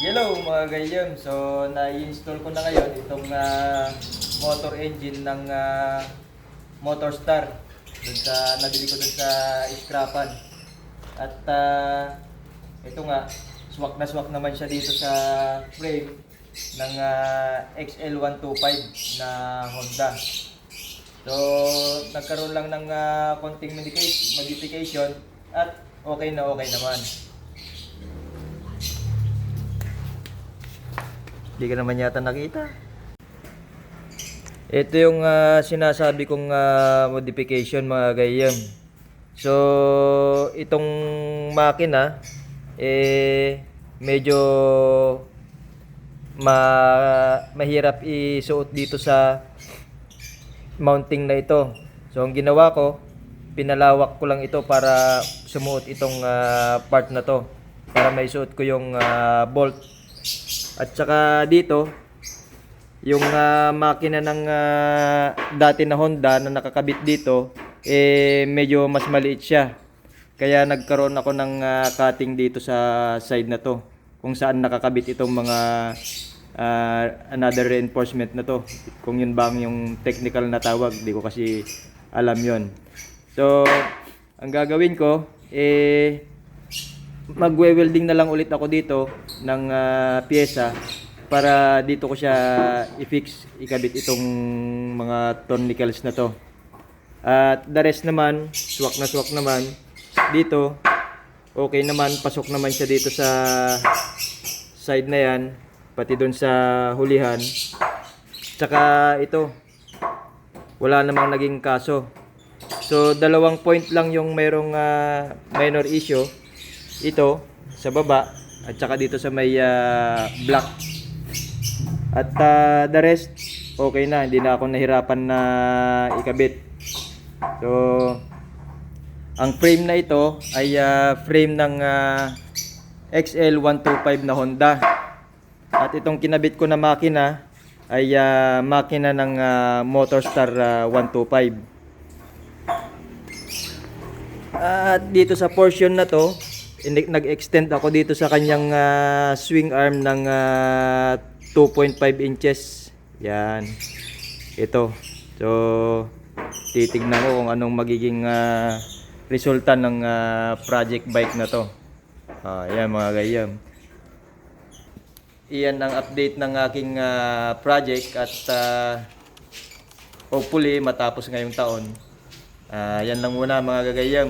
Hello mga gayam. So na-install ko na ngayon itong motor engine ng Motorstar dun sa nabili ko dun sa scrapan. At ito nga, swak naman siya dito sa frame ng XL125 na Honda. So nagkaroon lang ng konting modification at okay naman. Hindi ka naman yata nakita. Ito yung sinasabi kong modification mga gayam. So, itong makina, medyo mahirap isuot dito sa mounting na ito. So, ang ginawa ko, pinalawak ko lang ito para sumuot itong part na to. Para maisuot ko yung bolt. At saka dito, yung makina ng dati na Honda na nakakabit dito, medyo mas maliit siya. Kaya nagkaroon ako ng cutting dito sa side na to, kung saan nakakabit itong mga another reinforcement na to. Kung yun bang yung technical na tawag, di ko kasi alam yon. So, ang gagawin ko, magwe-welding na lang ulit ako dito ng pyesa para dito ko siya i-fix, ikabit itong mga tourniquets na to. At the rest naman, swak naman dito. Okay naman, pasok naman siya dito sa side na yan, pati doon sa hulihan. Tsaka ito, wala namang naging kaso. So, 2 point lang yung mayroong minor issue. Ito sa baba at saka dito sa may block. At the rest okay na, hindi na ako nahirapan na ikabit. So ang frame na ito ay frame ng XL125 na Honda. At itong kinabit ko na makina ay makina ng Motorstar 125. At dito sa portion na to, nag-extend ako dito sa kanyang swing arm ng 2.5 inches. Yan. Ito. So, titignan ko kung anong magiging resulta ng project bike na to. Yan mga gayam. Iyan ang update ng aking project at hopefully matapos ngayong taon. Yan lang muna mga gagayam.